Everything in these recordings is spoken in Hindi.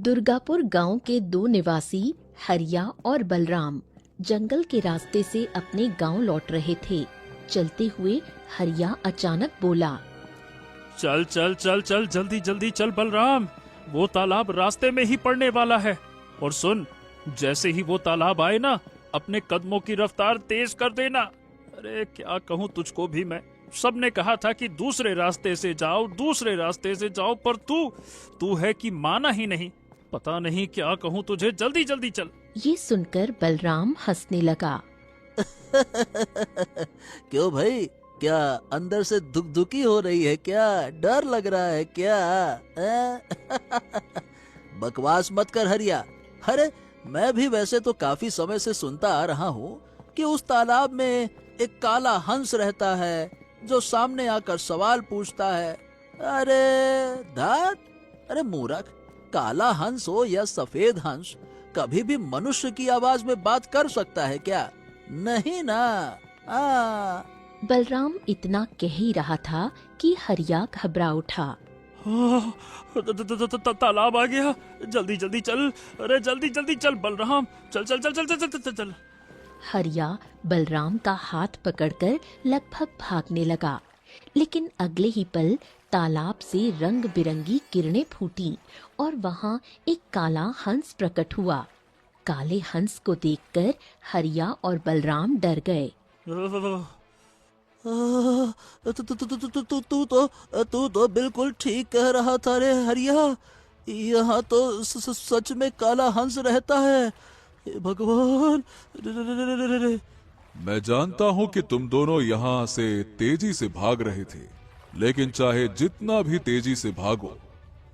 दुर्गापुर गांव के दो निवासी हरिया और बलराम जंगल के रास्ते से अपने गांव लौट रहे थे। चलते हुए हरिया अचानक बोला, चल चल चल चल, जल्दी जल्दी चल बलराम, वो तालाब रास्ते में ही पड़ने वाला है। और सुन, जैसे ही वो तालाब आए ना, अपने कदमों की रफ्तार तेज कर देना। अरे क्या कहूँ तुझको भी मैं, सबने कहा था कि दूसरे रास्ते से जाओ, दूसरे रास्ते से जाओ, पर तू है कि माना ही नहीं। पता नहीं क्या कहूँ तुझे, जल्दी जल्दी चल। ये सुनकर बलराम हंसने लगा। क्यों भाई, क्या अंदर से दुखी हो रही है क्या? डर लग रहा है क्या? बकवास मत कर हरिया। अरे मैं भी वैसे तो काफी समय से सुनता आ रहा हूँ कि उस तालाब में एक काला हंस रहता है जो सामने आकर सवाल पूछता है। अरे धात, अरे मूर्ख, काला हंस हो या सफेद हंस, कभी भी मनुष्य की आवाज में बात कर सकता है क्या? नहीं ना। बलराम इतना कह ही रहा था कि हरिया घबरा उठा। तालाब आ गया, जल्दी जल्दी चल, अरे जल्दी जल्दी चल बलराम, चल चल चल चल चल चल चल चल। हरिया बलराम का हाथ पकड़कर लगभग भागने लगा, लेकिन अगले ही पल तालाब से रंग बिरंगी किरणें फूटी और वहाँ एक काला हंस प्रकट हुआ। काले हंस को देखकर हरिया और बलराम डर गए। तू तो बिल्कुल ठीक कह रहा था रे हरिया, यहाँ तो सच में काला हंस रहता है। हे भगवान। मैं जानता हूँ कि तुम दोनों यहाँ से तेजी से भाग रहे थे, लेकिन चाहे जितना भी तेजी से भागो,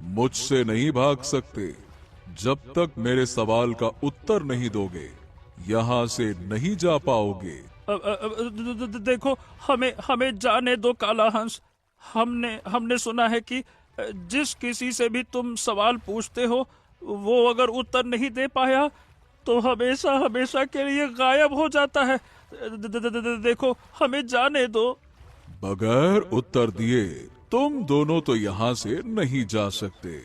मुझसे नहीं भाग सकते। जब तक मेरे सवाल का उत्तर नहीं दोगे, यहाँ से नहीं जा पाओगे। देखो, हमें जाने दो काला हंस। हमने सुना है कि जिस किसी से भी तुम सवाल पूछते हो, वो अगर उत्तर नहीं दे पाया तो हमेशा हमेशा के लिए गायब हो जाता है। देखो, हमें जाने दो। बगैर उत्तर दिए तुम दोनों तो यहाँ से नहीं जा सकते।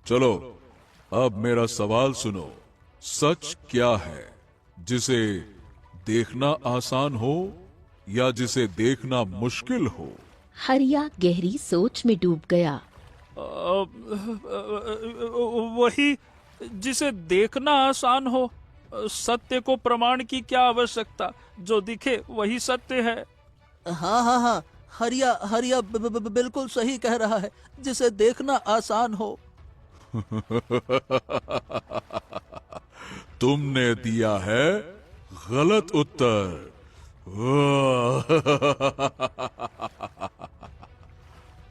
चलो, अब मेरा सवाल सुनो। सच क्या है, जिसे देखना आसान हो या जिसे देखना मुश्किल हो? हरिया गहरी सोच में डूब गया। वही जिसे देखना आसान हो। सत्य को प्रमाण की क्या आवश्यकता, जो दिखे वही सत्य है। हाँ हाँ हाँ, हरिया बिल्कुल सही कह रहा है, जिसे देखना आसान हो। तुमने दिया है गलत उत्तर।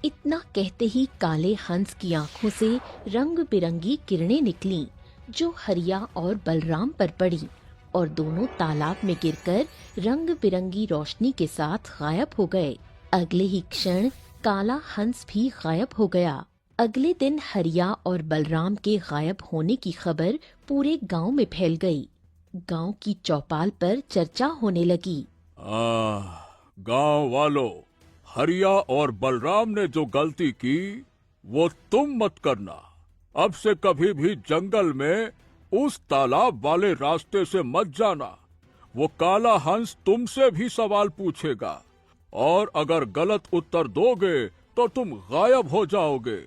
इतना कहते ही काले हंस की आंखों से रंग बिरंगी किरणें निकलीं, जो हरिया और बलराम पर पड़ी और दोनों तालाब में गिरकर रंग बिरंगी रोशनी के साथ गायब हो गए। अगले ही क्षण काला हंस भी गायब हो गया। अगले दिन हरिया और बलराम के गायब होने की खबर पूरे गांव में फैल गई। गांव की चौपाल पर चर्चा होने लगी। गांव वालों, हरिया और बलराम ने जो गलती की वो तुम मत करना। अब से कभी भी जंगल में उस तालाब वाले रास्ते से मत जाना। वो काला हंस तुमसे भी सवाल पूछेगा और अगर गलत उत्तर दोगे तो तुम गायब हो जाओगे।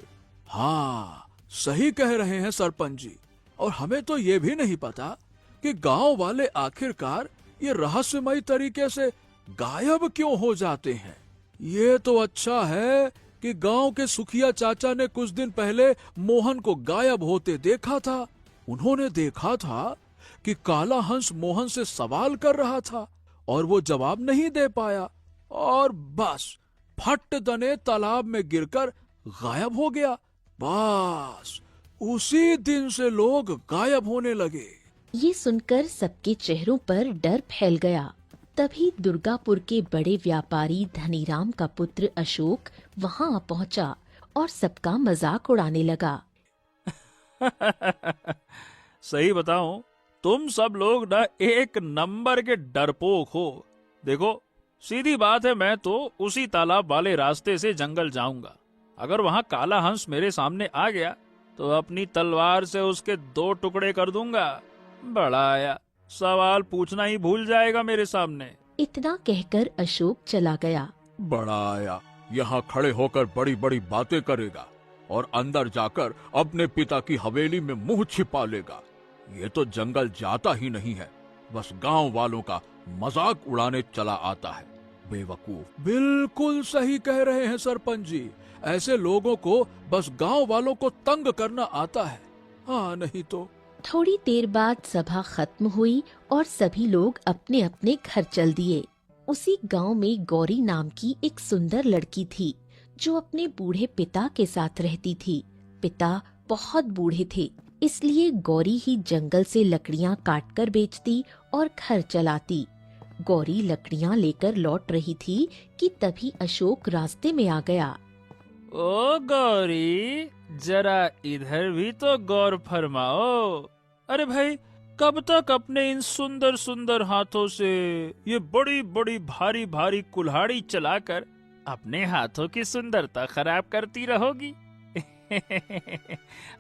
हाँ, सही कह रहे हैं सरपंच जी। और हमें तो ये भी नहीं पता कि गांव वाले आखिरकार ये रहस्यमयी तरीके से गायब क्यों हो जाते हैं। ये तो अच्छा है कि गांव के सुखिया चाचा ने कुछ दिन पहले मोहन को गायब होते देखा था। उन्होंने देखा था कि काला हंस मोहन से सवाल कर रहा था और वो जवाब नहीं दे पाया, और बस फट दने तालाब में गिरकर गायब हो गया। बस उसी दिन से लोग गायब होने लगे। ये सुनकर सबके चेहरों पर डर फैल गया। तभी दुर्गापुर के बड़े व्यापारी धनीराम का पुत्र अशोक वहां पहुंचा और सबका मजाक उड़ाने लगा। सही बताऊं, तुम सब लोग ना एक नंबर के डरपोक हो। देखो, सीधी बात है, मैं तो उसी तालाब वाले रास्ते से जंगल जाऊंगा। अगर वहां काला हंस मेरे सामने आ गया तो अपनी तलवार से उसके 2 टुकड़े कर दूंगा। बड़ा आया, सवाल पूछना ही भूल जाएगा मेरे सामने। इतना कहकर अशोक चला गया। बड़ा आया यहाँ खड़े होकर बड़ी बड़ी बातें करेगा और अंदर जाकर अपने पिता की हवेली में मुंह छिपा लेगा। ये तो जंगल जाता ही नहीं है, बस गांव वालों का मजाक उड़ाने चला आता है। बेवकूफ। बिल्कुल सही कह रहे हैं सरपंच जी। ऐसे लोगों को बस गांव वालों को तंग करना आता है। हाँ, नहीं तो। थोड़ी देर बाद सभा खत्म हुई और सभी लोग अपने अपने घर चल दिए। उसी गांव में गौरी नाम की एक सुंदर लड़की थी जो अपने बूढ़े पिता के साथ रहती थी। पिता बहुत बूढ़े थे, इसलिए गौरी ही जंगल से लकड़ियां काटकर बेचती और घर चलाती। गौरी लकड़ियां लेकर लौट रही थी कि तभी अशोक रास्ते में आ गया। ओ गौरी, जरा इधर भी तो गौर फरमाओ। अरे भाई, कब तक अपने इन सुंदर सुंदर हाथों से ये बड़ी बड़ी भारी भारी कुल्हाड़ी चलाकर अपने हाथों की सुंदरता खराब करती रहोगी?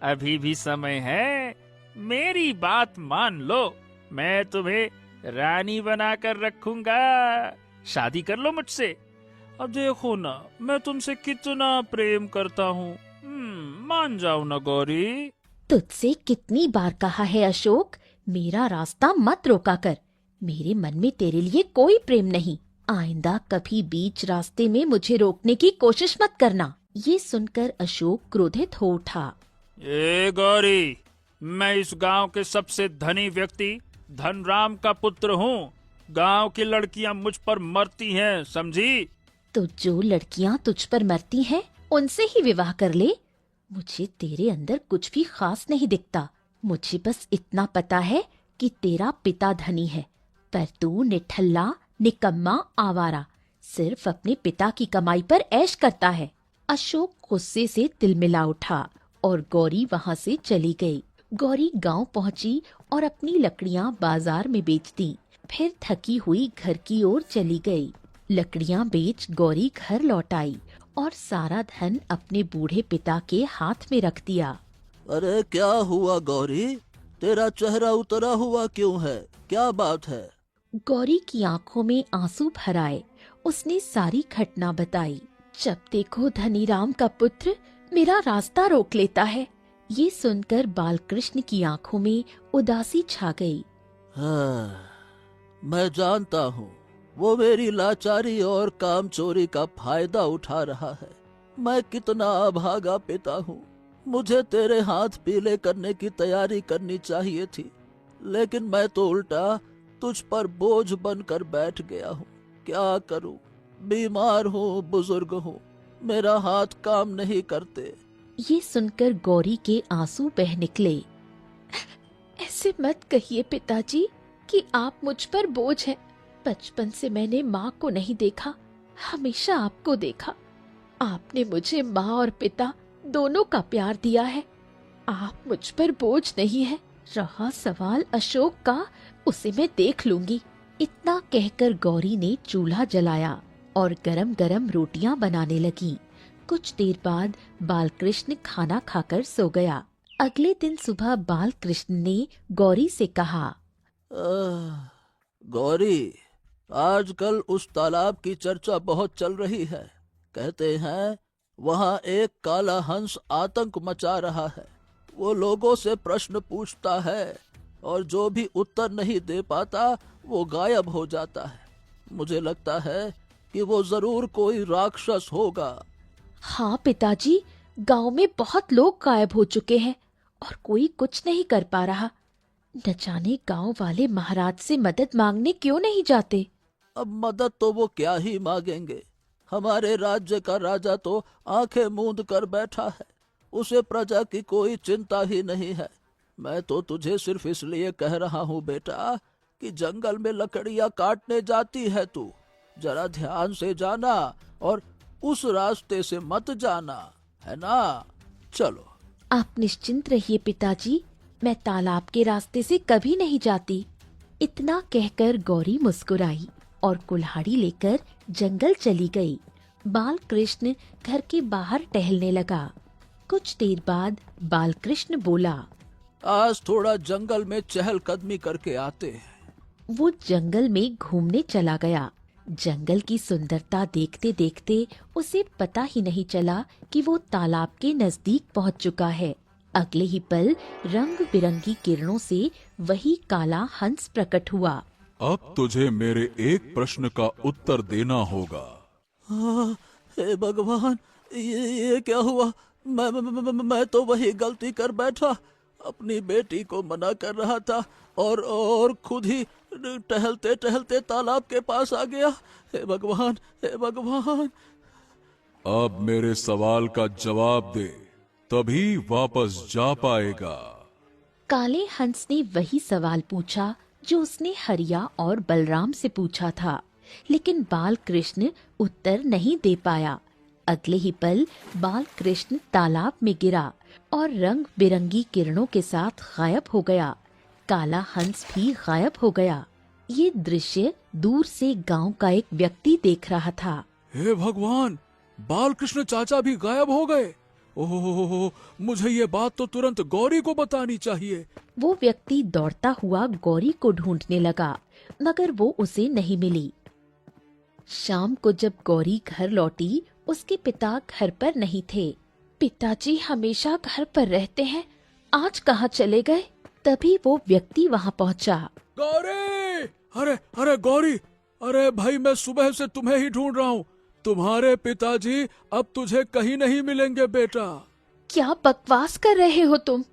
अभी भी समय है, मेरी बात मान लो। मैं तुम्हें रानी बनाकर रखूंगा। शादी कर लो मुझसे। अब देखो ना, मैं तुमसे कितना प्रेम करता हूँ। मान जाओ ना गौरी। तुझसे कितनी बार कहा है अशोक, मेरा रास्ता मत रोका कर। मेरे मन में तेरे लिए कोई प्रेम नहीं। आइंदा कभी बीच रास्ते में मुझे रोकने की कोशिश मत करना। ये सुनकर अशोक क्रोधित हो उठा। ए गौरी, मैं इस गांव के सबसे धनी व्यक्ति धनराम का पुत्र हूँ। गांव की लड़कियां मुझ पर मरती हैं, समझी? तो जो लड़कियां तुझ पर मरती हैं, उनसे ही विवाह कर ले। मुझे तेरे अंदर कुछ भी खास नहीं दिखता। मुझे बस इतना पता है कि तेरा पिता धनी है, पर तू निठल्ला, निकम्मा, आवारा, सिर्फ अपने पिता की कमाई पर ऐश करता है। अशोक गुस्से से तिलमिला उठा और गौरी वहाँ से चली गई। गौरी गांव पहुंची और अपनी लकड़ियां बाजार में बेच दी। फिर थकी हुई घर की ओर चली गई। लकड़ियां बेच गौरी घर लौट आई और सारा धन अपने बूढ़े पिता के हाथ में रख दिया। अरे क्या हुआ गौरी, तेरा चेहरा उतरा हुआ क्यों है? क्या बात है? गौरी की आंखों में आंसू भर आए। उसने सारी घटना बताई। जब देखो धनीराम का पुत्र मेरा रास्ता रोक लेता है। ये सुनकर बालकृष्ण की आंखों में उदासी छा गई। हाँ, मैं जानता हूँ वो मेरी लाचारी और काम चोरी का फायदा उठा रहा है। मैं कितना अभागा पिता हूँ। मुझे तेरे हाथ पीले करने की तैयारी करनी चाहिए थी, लेकिन मैं तो उल्टा तुझ पर बोझ बनकर बैठ गया हूँ। क्या करूँ? बीमार हूँ, बुजुर्ग हूँ, मेरा हाथ काम नहीं करते। ये सुनकर गौरी के आंसू बह निकले। ऐसे मत कहिए पिताजी कि आप मुझ पर बोझ हैं। बचपन से मैंने माँ को नहीं देखा, हमेशा आपको देखा। आपने मुझे माँ और पिता दोनों का प्यार दिया है। आप मुझ पर बोझ नहीं है। रहा सवाल अशोक का, उसे मैं देख लूंगी। इतना कहकर गौरी ने चूल्हा जलाया और गरम गरम रोटियां बनाने लगी। कुछ देर बाद बालकृष्ण खाना खाकर सो गया। अगले दिन सुबह बालकृष्ण ने गौरी से कहा, गौरी, आजकल उस तालाब की चर्चा बहुत चल रही है। कहते हैं वहाँ एक काला हंस आतंक मचा रहा है। वो लोगों से प्रश्न पूछता है और जो भी उत्तर नहीं दे पाता वो गायब हो जाता है। मुझे लगता है कि वो जरूर कोई राक्षस होगा। हाँ पिताजी, गांव में बहुत लोग गायब हो चुके हैं और कोई कुछ नहीं कर पा रहा। न जाने गांव वाले महाराज से मदद मांगने क्यों नहीं जाते। अब मदद तो वो क्या ही मांगेंगे। हमारे राज्य का राजा तो आंखें मूंद कर बैठा है। उसे प्रजा की कोई चिंता ही नहीं है। मैं तो तुझे सिर्फ इसलिए कह रहा हूँ बेटा कि जंगल में लकड़ियाँ काटने जाती है तू, जरा ध्यान से जाना और उस रास्ते से मत जाना, है ना? चलो। आप निश्चिंत रहिए पिताजी, मैं तालाब के रास्ते से कभी नहीं जाती। इतना कहकर गौरी मुस्कुराई और कुल्हाड़ी लेकर जंगल चली गई। बालकृष्ण घर के बाहर टहलने लगा। कुछ देर बाद बालकृष्ण बोला। आज थोड़ा जंगल में चहलकदमी करके आते हैं। वो जंगल में घूमने चला गया। जंगल की सुंदरता देखते देखते उसे पता ही नहीं चला कि वो तालाब के नजदीक पहुंच चुका है। अगले ही पल रंग बिरंगी किरणों से वही काला हंस प्रकट हुआ। अब तुझे मेरे एक प्रश्न का उत्तर देना होगा। हे भगवान, ये क्या हुआ? मैं तो वही गलती कर बैठा। अपनी बेटी को मना कर रहा था और खुद ही टहलते टहलते तालाब के पास आ गया। हे भगवान, हे भगवान। अब मेरे सवाल का जवाब दे, तभी वापस जा पाएगा। काले हंस ने वही सवाल पूछा जो उसने हरिया और बलराम से पूछा था, लेकिन बालकृष्ण उत्तर नहीं दे पाया। अगले ही पल बालकृष्ण तालाब में गिरा और रंग बिरंगी किरणों के साथ गायब हो गया। काला हंस भी गायब हो गया। ये दृश्य दूर से गांव का एक व्यक्ति देख रहा था। हे भगवान, बालकृष्ण चाचा भी गायब हो गए। ओह, मुझे ये बात तो तुरंत गौरी को बतानी चाहिए। वो व्यक्ति दौड़ता हुआ गौरी को ढूंढने लगा, मगर वो उसे नहीं मिली। शाम को जब गौरी घर लौटी, उसके पिता घर पर नहीं थे। पिताजी हमेशा घर पर रहते हैं, आज कहाँ चले गए? तभी वो व्यक्ति वहाँ पहुँचा। गौरी! अरे गौरी! अरे भाई, मैं सुबह से तुम्हें ही ढूंढ रहा हूँ। तुम्हारे पिताजी अब तुझे कहीं नहीं मिलेंगे बेटा। क्या बकवास कर रहे हो तुम?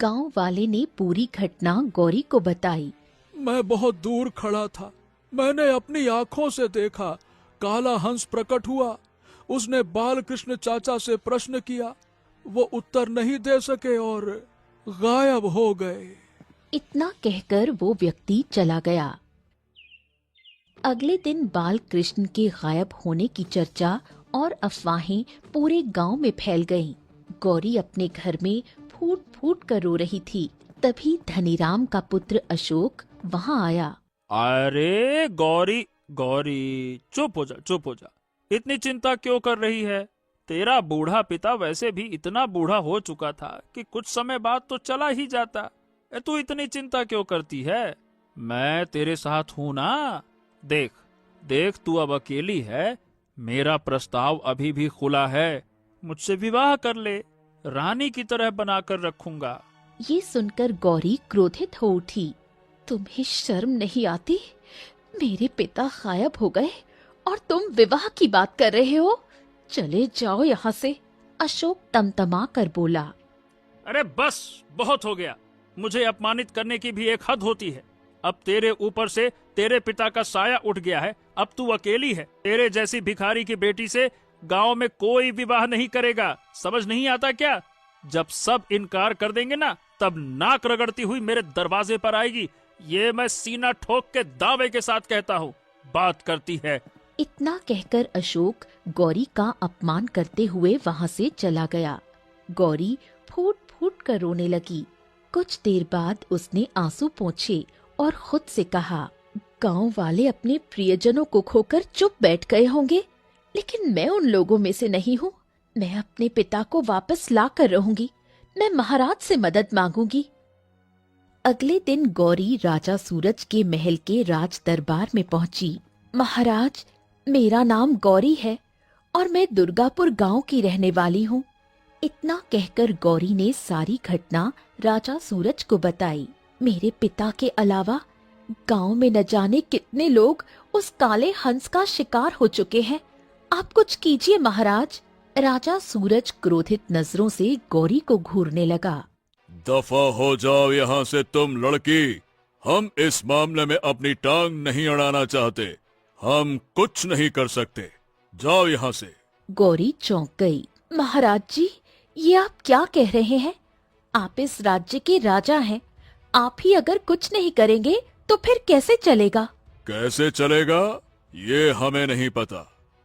गांव वाले ने पूरी घटना गौरी को बताई। मैं बहुत दूर खड़ा था। मैंने अपनी आंखों से देखा, काला हंस प्रकट हुआ। उसने बालकृष्ण चाचा से प्रश्न किया, वो उत्तर नहीं दे सके और गायब हो गए। इतना कहकर वो व्यक्ति चला गया। अगले दिन बालकृष्ण के गायब होने की चर्चा और अफवाहें पूरे गांव में फैल गईं। गौरी अपने घर में फूट फूट कर रो रही थी। तभी धनीराम का पुत्र अशोक वहां आया। अरे गौरी, गौरी चुप हो जा। इतनी चिंता क्यों कर रही है? तेरा बूढ़ा पिता वैसे भी इतना बूढ़ा हो चुका था कि कुछ समय बाद तो चला ही जाता। तू इतनी चिंता क्यों करती है? मैं तेरे साथ हूं ना। देख तू अब अकेली है। मेरा प्रस्ताव अभी भी खुला है। मुझसे विवाह कर ले, रानी की तरह बनाकर रखूंगा। ये सुनकर गौरी क्रोधित हो उठी। तुम्हें शर्म नहीं आती? मेरे पिता गायब हो गए और तुम विवाह की बात कर रहे हो? चले जाओ यहाँ से। अशोक तमतमा कर बोला। अरे बस, बहुत हो गया। मुझे अपमानित करने की भी एक हद होती है। अब तेरे ऊपर से तेरे पिता का साया उठ गया है। अब तू अकेली है। तेरे जैसी भिखारी की बेटी से गांव में कोई विवाह नहीं करेगा। समझ नहीं आता क्या? जब सब इनकार कर देंगे ना, तब नाक रगड़ती हुई मेरे दरवाजे पर आएगी। ये मैं सीना ठोक के दावे के साथ कहता हूँ। बात करती है। इतना कहकर अशोक गौरी का अपमान करते हुए वहाँ से चला गया। गौरी फूट फूट कर रोने लगी। कुछ देर बाद उसने आंसू पोंछे और खुद से कहा, गांव वाले अपने प्रियजनों को खोकर चुप बैठ गए होंगे, लेकिन मैं उन लोगों में से नहीं हूँ। मैं अपने पिता को वापस ला कर रहूंगी। मैं महाराज से मदद मांगूंगी। अगले दिन गौरी राजा सूरज के महल के राज दरबार में पहुंची। महाराज, मेरा नाम गौरी है और मैं दुर्गापुर गांव की रहने वाली हूँ। इतना कहकर गौरी ने सारी घटना राजा सूरज को बताई। मेरे पिता के अलावा गांव में न जाने कितने लोग उस काले हंस का शिकार हो चुके हैं। आप कुछ कीजिए महाराज। राजा सूरज क्रोधित नजरों से गौरी को घूरने लगा। दफा हो जाओ यहाँ से तुम लड़की। हम इस मामले में अपनी टांग नहीं अड़ाना चाहते। हम कुछ नहीं कर सकते। जाओ यहाँ से। गौरी चौंक गई। महाराज जी, ये आप क्या कह रहे हैं? आप इस राज्य के राजा हैं। आप ही अगर कुछ नहीं करेंगे तो फिर कैसे चलेगा? कैसे चलेगा ये हमें नहीं पता,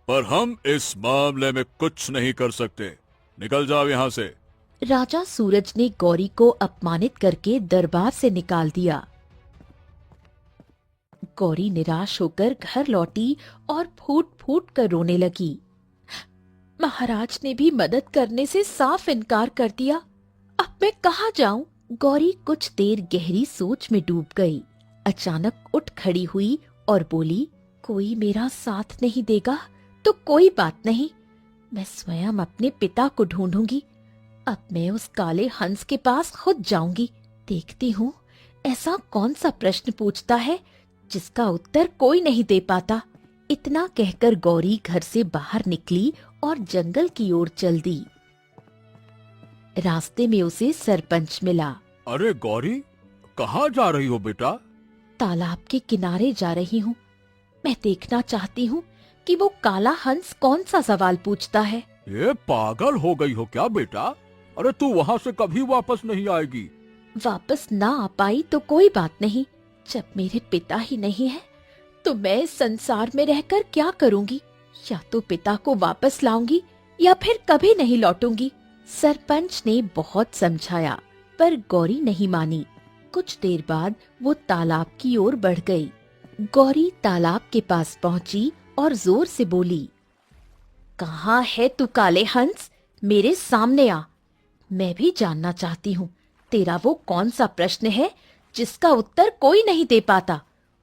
पर हम इस मामले में कुछ नहीं कर सकते। निकल जाओ यहाँ से। राजा सूरज ने गौरी को अपमानित करके दरबार से निकाल दिया। गौरी निराश होकर घर लौटी और फूट फूट कर रोने लगी। महाराज ने भी मदद करने से साफ इनकार कर दिया। अब मैं कहाँ जाऊं? गौरी कुछ देर गहरी सोच में डूब गई। अचानक उठ खड़ी हुई और बोली, कोई मेरा साथ नहीं देगा तो कोई बात नहीं, मैं स्वयं अपने पिता को ढूंढूंगी। अब मैं उस काले हंस के पास खुद जाऊंगी। देखती हूँ ऐसा कौन सा प्रश्न पूछता है जिसका उत्तर कोई नहीं दे पाता। इतना कहकर गौरी घर से बाहर निकली और जंगल की ओर चल दी। रास्ते में उसे सरपंच मिला। अरे गौरी, कहाँ जा रही हो बेटा? तालाब के किनारे जा रही हूँ। मैं देखना चाहती हूँ कि वो काला हंस कौन सा सवाल पूछता है। ये पागल हो गई हो क्या बेटा? अरे तू वहाँ से कभी वापस नहीं आएगी। वापस ना आ पाई तो कोई बात नहीं। जब मेरे पिता ही नहीं है तो मैं इस संसार में रहकर क्या करूँगी? या तो पिता को वापस लाऊंगी या फिर कभी नहीं लौटूंगी। सरपंच ने बहुत समझाया पर गौरी नहीं मानी। कुछ देर बाद वो तालाब की ओर बढ़ गई। गौरी तालाब के पास पहुंची और जोर से बोली, कहाँ है तू काले हंस? मेरे सामने आ। मैं भी जानना चाहती हूँ तेरा वो कौन सा प्रश्न है जिसका उत्तर कोई नहीं दे पाता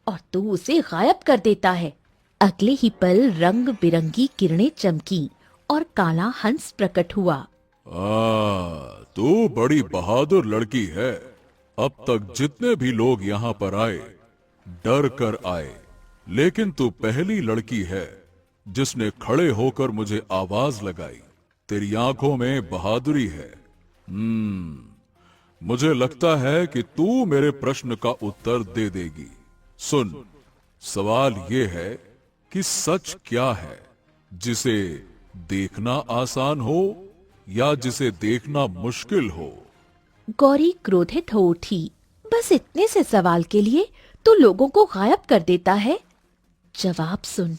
और तू उसे गायब कर देता है। अगले ही पल रंग बिरंगी किरणें चमकी और काला हंस प्रकट हुआ। तू बड़ी बहादुर लड़की है। अब तक जितने भी लोग यहाँ पर आए डर कर आए, लेकिन तू पहली लड़की है जिसने खड़े होकर मुझे आवाज लगाई। तेरी आंखों में बहादुरी है। मुझे लगता है कि तू मेरे प्रश्न का उत्तर दे देगी। सुन, सवाल ये है कि सच क्या है, जिसे देखना आसान हो या जिसे देखना मुश्किल हो? गौरी क्रोधित हो उठी। बस इतने से सवाल के लिए तो लोगों को गायब कर देता है। जवाब सुन,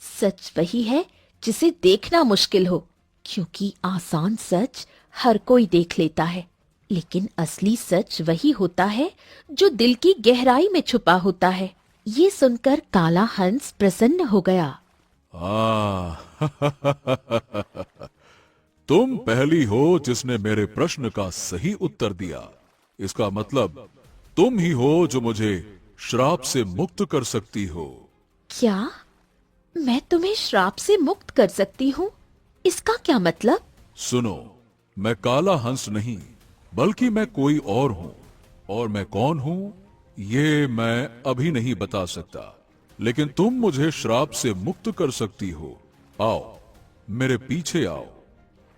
सच वही है जिसे देखना मुश्किल हो, क्योंकि आसान सच हर कोई देख लेता है, लेकिन असली सच वही होता है जो दिल की गहराई में छुपा होता है। ये सुनकर काला हंस प्रसन्न हो गया। तुम पहली हो जिसने मेरे प्रश्न का सही उत्तर दिया। इसका मतलब तुम ही हो जो मुझे श्राप से मुक्त कर सकती हो। क्या मैं तुम्हें श्राप से मुक्त कर सकती हूँ? इसका क्या मतलब? सुनो, मैं काला हंस नहीं बल्कि मैं कोई और हूँ, और मैं कौन हूँ ये मैं अभी नहीं बता सकता, लेकिन तुम मुझे श्राप से मुक्त कर सकती हो। आओ, मेरे पीछे आओ।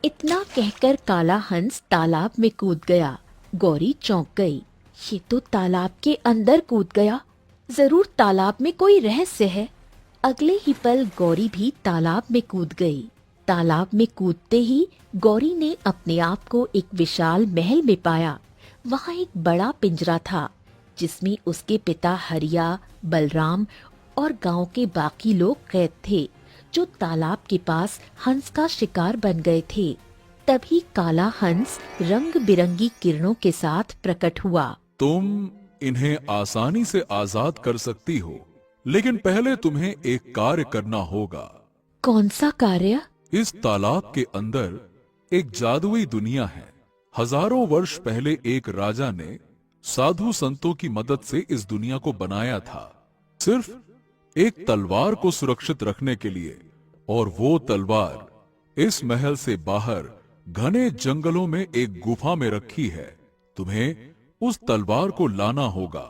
इतना कहकर काला हंस तालाब में कूद गया। गौरी चौंक गई। ये तो तालाब के अंदर कूद गया। जरूर तालाब में कोई रहस्य है। अगले ही पल गौरी भी तालाब में कूद गई। तालाब में कूदते ही गौरी ने अपने आप को एक विशाल महल में पाया। वहाँ एक बड़ा पिंजरा था जिसमें उसके पिता हरिया, बलराम और गांव के बाकी लोग कैद थे, जो तालाब के पास हंस का शिकार बन गए थे। तभी काला हंस रंग बिरंगी किरणों के साथ प्रकट हुआ। तुम इन्हें आसानी से आजाद कर सकती हो, लेकिन पहले तुम्हें एक कार्य करना होगा। कौन सा कार्य? इस तालाब के अंदर एक जादुई दुनिया है। हजारों वर्ष पहले एक राजा ने साधु संतों की मदद से इस दुनिया को बनाया था, सिर्फ एक तलवार को सुरक्षित रखने के लिए। और वो तलवार इस महल से बाहर घने जंगलों में एक गुफा में रखी है। तुम्हें उस तलवार को लाना होगा।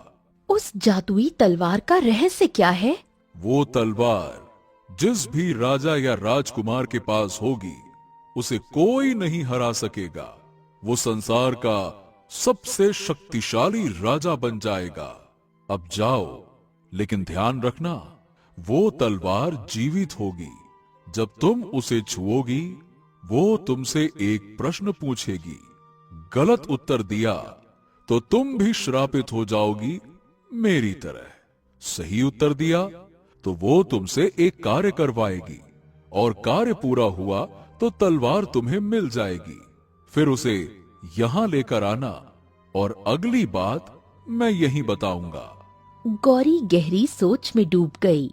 उस जादुई तलवार का रहस्य क्या है? वो तलवार जिस भी राजा या राजकुमार के पास होगी उसे कोई नहीं हरा सकेगा। वो संसार का सबसे शक्तिशाली राजा बन जाएगा। अब जाओ, लेकिन ध्यान रखना, वो तलवार जीवित होगी। जब तुम उसे छुओगी वो तुमसे एक प्रश्न पूछेगी। गलत उत्तर दिया तो तुम भी श्रापित हो जाओगी मेरी तरह। सही उत्तर दिया तो वो तुमसे एक कार्य करवाएगी, और कार्य पूरा हुआ तो तलवार तुम्हें मिल जाएगी। फिर उसे यहां लेकर आना, और अगली बात मैं यहीं बताऊंगा। गौरी गहरी सोच में डूब गई।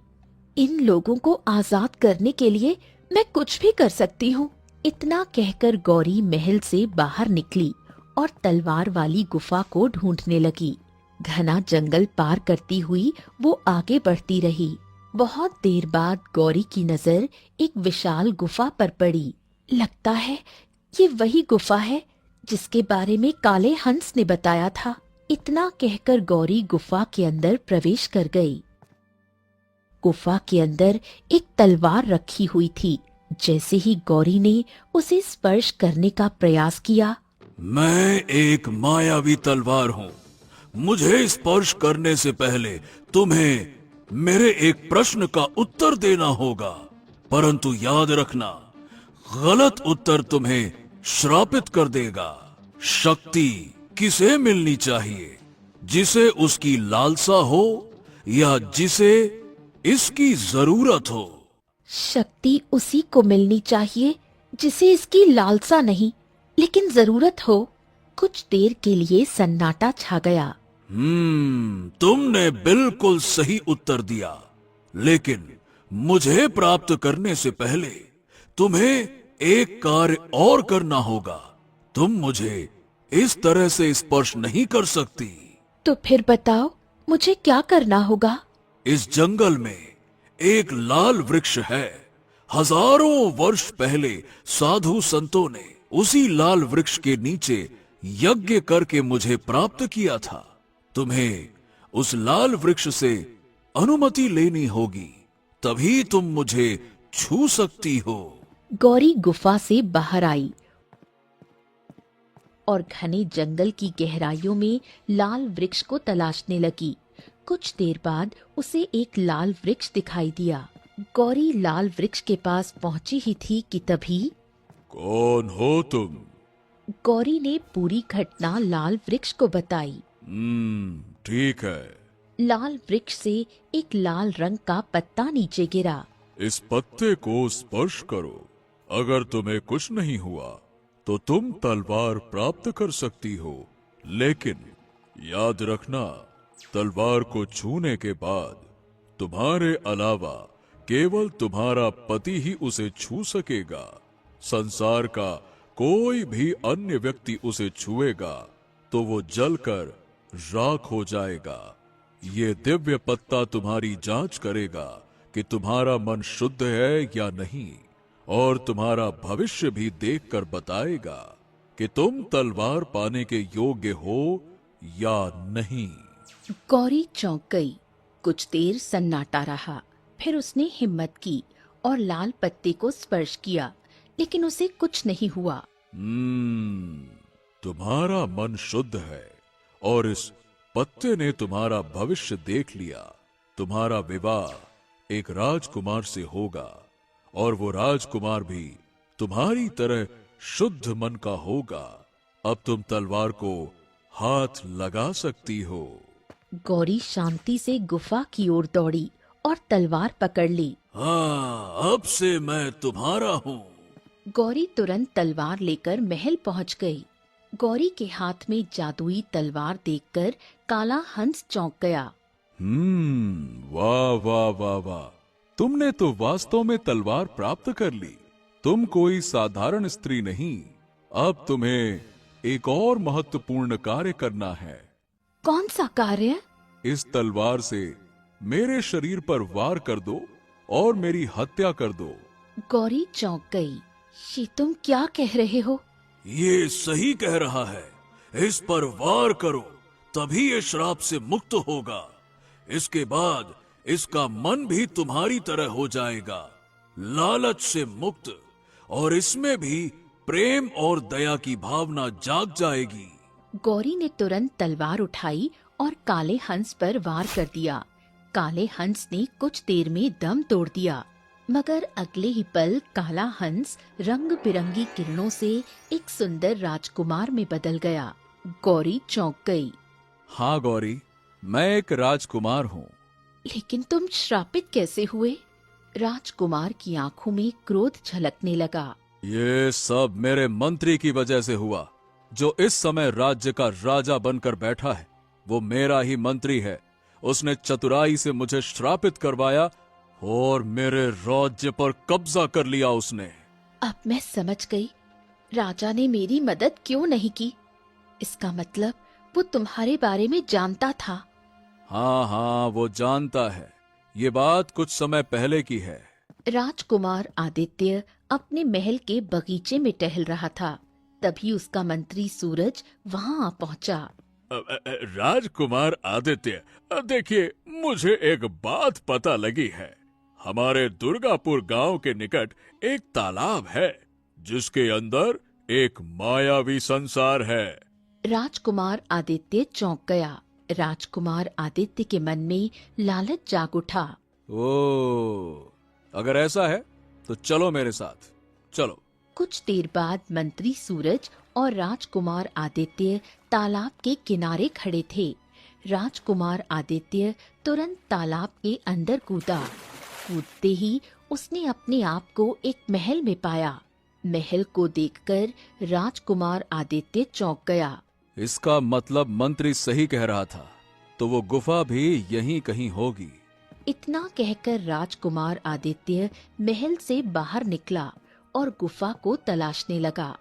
इन लोगों को आजाद करने के लिए मैं कुछ भी कर सकती हूँ। इतना कहकर गौरी महल से बाहर निकली और तलवार वाली गुफा को ढूंढने लगी। घना जंगल पार करती हुई वो आगे बढ़ती रही। बहुत देर बाद गौरी की नजर एक विशाल गुफा पर पड़ी। लगता है ये वही गुफा है जिसके बारे में काले हंस ने बताया था। इतना कहकर गौरी गुफा के अंदर प्रवेश कर गई। गुफा के अंदर एक तलवार रखी हुई थी। जैसे ही गौरी ने उसे स्पर्श करने का प्रयास किया, मैं एक मायावी तलवार हूँ। मुझे स्पर्श करने से पहले तुम्हें मेरे एक प्रश्न का उत्तर देना होगा, परंतु याद रखना, गलत उत्तर तुम्हें श्रापित कर देगा। शक्ति किसे मिलनी चाहिए? जिसे उसकी लालसा हो या जिसे इसकी जरूरत हो? शक्ति उसी को मिलनी चाहिए जिसे इसकी लालसा नहीं लेकिन जरूरत हो। कुछ देर के लिए सन्नाटा छा गया। तुमने बिल्कुल सही उत्तर दिया, लेकिन मुझे प्राप्त करने से पहले तुम्हें एक कार्य और करना होगा। तुम मुझे इस तरह से स्पर्श नहीं कर सकती। तो फिर बताओ मुझे क्या करना होगा? इस जंगल में एक लाल वृक्ष है। हजारों वर्ष पहले साधु संतों ने उसी लाल वृक्ष के नीचे यज्ञ करके मुझे प्राप्त किया था। तुम्हें उस लाल वृक्ष से अनुमति लेनी होगी, तभी तुम मुझे छू सकती हो। गौरी गुफा से बाहर आई और घने जंगल की गहराइयों में लाल वृक्ष को तलाशने लगी। कुछ देर बाद उसे एक लाल वृक्ष दिखाई दिया। गौरी लाल वृक्ष के पास पहुंची ही थी कि तभी कौन हो तुम? गौरी ने पूरी घटना लाल वृक्ष को बताई। ठीक है। लाल वृक्ष से एक लाल रंग का पत्ता नीचे गिरा। इस पत्ते को स्पर्श करो। अगर तुम्हें कुछ नहीं हुआ तो तुम तलवार प्राप्त कर सकती हो, लेकिन याद रखना, तलवार को छूने के बाद तुम्हारे अलावा केवल तुम्हारा पति ही उसे छू सकेगा। संसार का कोई भी अन्य व्यक्ति उसे छुएगा तो वो जलकर राख हो जाएगा। ये दिव्य पत्ता तुम्हारी जांच करेगा कि तुम्हारा मन शुद्ध है या नहीं, और तुम्हारा भविष्य भी देखकर बताएगा कि तुम तलवार पाने के योग्य हो या नहीं। गौरी चौंक गई। कुछ देर सन्नाटा रहा। फिर उसने हिम्मत की और लाल पत्ते को स्पर्श किया, लेकिन उसे कुछ नहीं हुआ। तुम्हारा मन शुद्ध है और इस पत्ते ने तुम्हारा भविष्य देख लिया। तुम्हारा विवाह एक राजकुमार से होगा और वो राजकुमार भी तुम्हारी तरह शुद्ध मन का होगा। अब तुम तलवार को हाथ लगा सकती हो। गौरी शांति से गुफा की ओर दौड़ी और तलवार पकड़ ली। हाँ, अब से मैं तुम्हारा हूँ। गौरी तुरंत तलवार लेकर महल पहुंच गई। गौरी के हाथ में जादुई तलवार देखकर काला हंस चौंक गया। वाह वाह वाह वाह, तुमने तो वास्तव में तलवार प्राप्त कर ली। तुम कोई साधारण स्त्री नहीं। अब तुम्हें एक और महत्वपूर्ण कार्य करना है। कौन सा कार्य? इस तलवार से मेरे शरीर पर वार कर दो और मेरी हत्या कर दो। गौरी चौंक गई। ये तुम क्या कह रहे हो? ये सही कह रहा है। इस पर वार करो, तभी ये श्राप से मुक्त होगा। इसके बाद इसका मन भी तुम्हारी तरह हो जाएगा, लालच से मुक्त, और इसमें भी प्रेम और दया की भावना जाग जाएगी। गौरी ने तुरंत तलवार उठाई और काले हंस पर वार कर दिया। काले हंस ने कुछ देर में दम तोड़ दिया, मगर अगले ही पल काला हंस रंग बिरंगी किरणों से एक सुंदर राजकुमार में बदल गया। गौरी चौंक गई। हाँ गौरी, मैं एक राजकुमार हूँ। लेकिन तुम श्रापित कैसे हुए? राजकुमार की आंखों में क्रोध झलकने लगा। ये सब मेरे मंत्री की वजह से हुआ, जो इस समय राज्य का राजा बनकर बैठा है। वो मेरा ही मंत्री है। उसने चतुराई से मुझे श्रापित करवाया और मेरे राज्य पर कब्जा कर लिया उसने। अब मैं समझ गई राजा ने मेरी मदद क्यों नहीं की। इसका मतलब वो तुम्हारे बारे में जानता था। हाँ हाँ, वो जानता है। ये बात कुछ समय पहले की है। राजकुमार आदित्य अपने महल के बगीचे में टहल रहा था। तभी उसका मंत्री सूरज वहां आ पहुंचा। राजकुमार आदित्य, देखिए, मुझे एक बात पता लगी है। हमारे दुर्गापुर गांव के निकट एक तालाब है जिसके अंदर एक मायावी संसार है। राजकुमार आदित्य चौंक गया। राजकुमार आदित्य के मन में लालच जाग उठा। ओ, अगर ऐसा है तो चलो मेरे साथ, चलो। कुछ देर बाद मंत्री सूरज और राजकुमार आदित्य तालाब के किनारे खड़े थे। राजकुमार आदित्य तुरंत तालाब के अंदर कूदा। कूदते ही उसने अपने आप को एक महल में पाया। महल को देखकर राजकुमार आदित्य चौंक गया। इसका मतलब मंत्री सही कह रहा था, तो वो गुफा भी यहीं कहीं होगी। इतना कहकर राजकुमार आदित्य महल से बाहर निकला और गुफा को तलाशने लगा।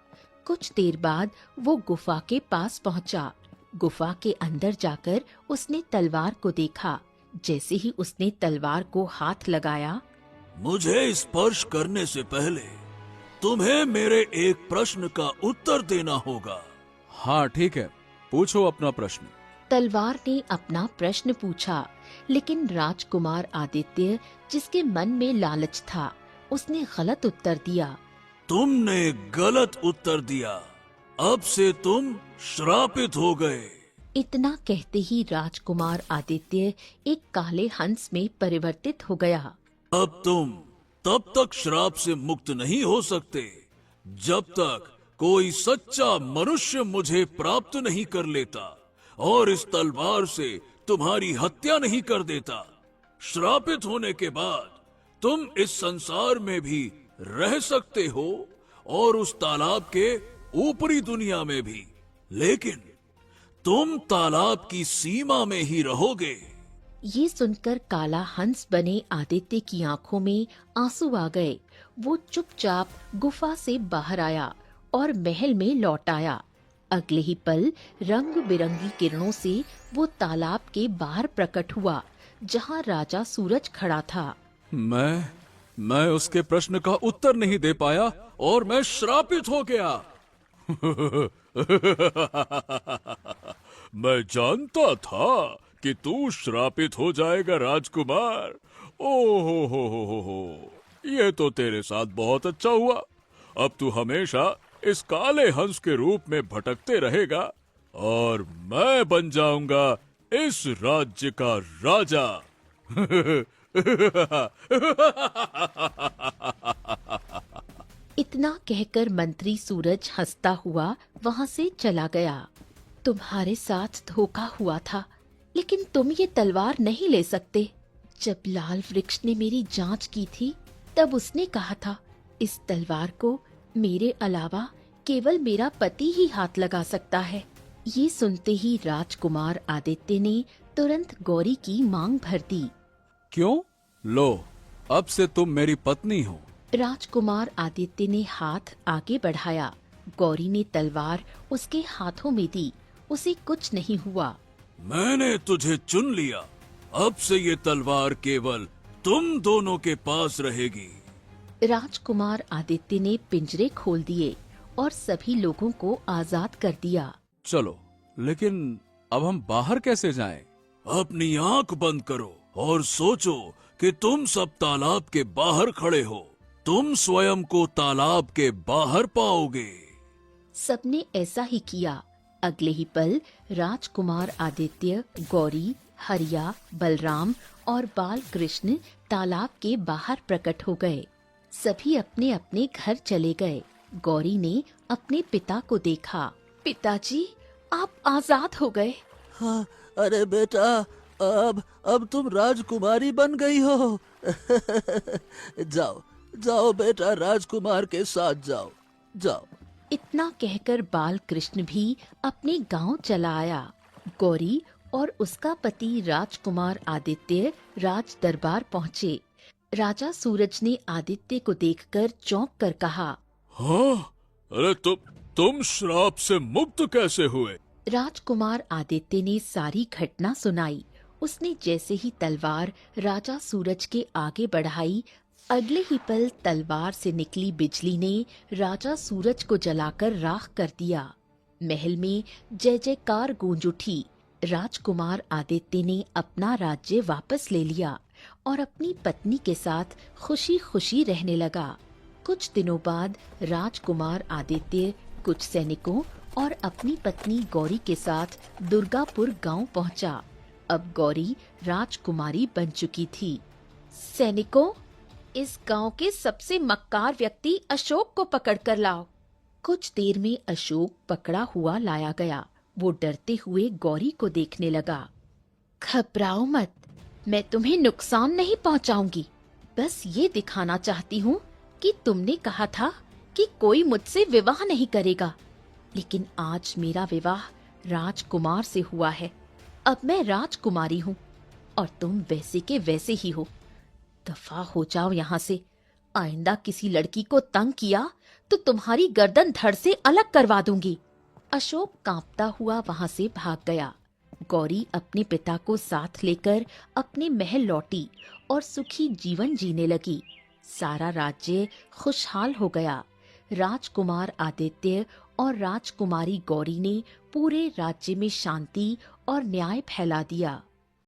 कुछ देर बाद वो गुफा के पास पहुंचा। गुफा के अंदर जाकर उसने तलवार को देखा। जैसे ही उसने तलवार को हाथ लगाया, मुझे स्पर्श करने से पहले तुम्हें मेरे एक प्रश्न का उत्तर देना होगा। हाँ ठीक है, पूछो अपना प्रश्न। तलवार ने अपना प्रश्न पूछा, लेकिन राजकुमार आदित्य, जिसके मन में लालच था, उसने गलत उत्तर दिया। तुमने गलत उत्तर दिया। अब से तुम श्रापित हो गए। इतना कहते ही राजकुमार आदित्य एक काले हंस में परिवर्तित हो गया। अब तुम तब तक श्राप से मुक्त नहीं हो सकते जब तक कोई सच्चा मनुष्य मुझे प्राप्त नहीं कर लेता और इस तलवार से तुम्हारी हत्या नहीं कर देता। श्रापित होने के बाद तुम इस संसार में भी रह सकते हो और उस तालाब के ऊपरी दुनिया में भी, लेकिन तुम तालाब की सीमा में ही रहोगे। ये सुनकर काला हंस बने आदित्य की आंखों में आंसू आ गए। वो चुपचाप गुफा से बाहर आया और महल में लौट आया। अगले ही पल रंग बिरंगी किरणों से वो तालाब के बाहर प्रकट हुआ, जहाँ राजा सूरज खड़ा था। मैं उसके प्रश्न का उत्तर नहीं दे पाया और मैं श्रापित हो गया। मैं जानता था कि तू श्रापित हो जाएगा राजकुमार। ओहो, ये तो तेरे साथ बहुत अच्छा हुआ। अब तू हमेशा इस काले हंस के रूप में भटकते रहेगा और मैं बन जाऊंगा इस राज्य का राजा। इतना कहकर मंत्री सूरज हंसता हुआ वहाँ से चला गया। तुम्हारे साथ धोखा हुआ था, लेकिन तुम ये तलवार नहीं ले सकते। जब लाल वृक्ष ने मेरी जांच की थी, तब उसने कहा था, इस तलवार को मेरे अलावा केवल मेरा पति ही हाथ लगा सकता है। ये सुनते ही राजकुमार आदित्य ने तुरंत गौरी की मांग भर दी। क्यों? लो, अब से तुम मेरी पत्नी हो। राजकुमार आदित्य ने हाथ आगे बढ़ाया। गौरी ने तलवार उसके हाथों में दी। उसे कुछ नहीं हुआ। मैंने तुझे चुन लिया। अब से ये तलवार केवल तुम दोनों के पास रहेगी। राजकुमार आदित्य ने पिंजरे खोल दिए और सभी लोगों को आजाद कर दिया। चलो, लेकिन अब हम बाहर कैसे जाएं? अपनी आंख बंद करो और सोचो कि तुम सब तालाब के बाहर खड़े हो। तुम स्वयं को तालाब के बाहर पाओगे। सबने ऐसा ही किया। अगले ही पल राजकुमार आदित्य, गौरी, हरिया, बलराम और बाल कृष्ण तालाब के बाहर प्रकट हो गए। सभी अपने अपने घर चले गए। गौरी ने अपने पिता को देखा। पिताजी, आप आजाद हो गए। हाँ, अरे बेटा, अब तुम राजकुमारी बन गई हो। जाओ जाओ बेटा, राजकुमार के साथ जाओ जाओ। इतना कहकर बाल कृष्ण भी अपने गांव चला आया। गौरी और उसका पति राजकुमार आदित्य राज दरबार पहुँचे। राजा सूरज ने आदित्य को देखकर चौंक कर कहा, हाँ, अरे तुम श्राप से मुक्त कैसे हुए? राजकुमार आदित्य ने सारी घटना सुनाई। उसने जैसे ही तलवार राजा सूरज के आगे बढ़ाई, अगले ही पल तलवार से निकली बिजली ने राजा सूरज को जलाकर राख कर दिया। महल में जय जयकार गूंज उठी। राजकुमार आदित्य ने अपना राज्य वापस ले लिया और अपनी पत्नी के साथ खुशी खुशी रहने लगा। कुछ दिनों बाद राजकुमार आदित्य कुछ सैनिकों और अपनी पत्नी गौरी के साथ दुर्गापुर गांव पहुंचा। अब गौरी राजकुमारी बन चुकी थी। सैनिकों, इस गांव के सबसे मक्कार व्यक्ति अशोक को पकड़ कर लाओ। कुछ देर में अशोक पकड़ा हुआ लाया गया। वो डरते हुए गौरी को देखने लगा। घबराओ मत, मैं तुम्हें नुकसान नहीं पहुंचाऊंगी। बस ये दिखाना चाहती हूँ कि तुमने कहा था कि कोई मुझसे विवाह नहीं करेगा, लेकिन आज मेरा विवाह राजकुमार से हुआ है। अब मैं राजकुमारी हूँ और तुम वैसे के वैसे ही हो। दफा हो जाओ यहाँ से। आइंदा किसी लड़की को तंग किया तो तुम्हारी गर्दन धड़ से अलग करवा दूंगी। अशोक कांपता हुआ वहां से भाग गया। गौरी अपने पिता को साथ लेकर अपने महल लौटी और सुखी जीवन जीने लगी। सारा राज्य खुशहाल हो गया। राजकुमार आदित्य और राजकुमारी गौरी ने पूरे राज्य में शांति और न्याय फैला दिया।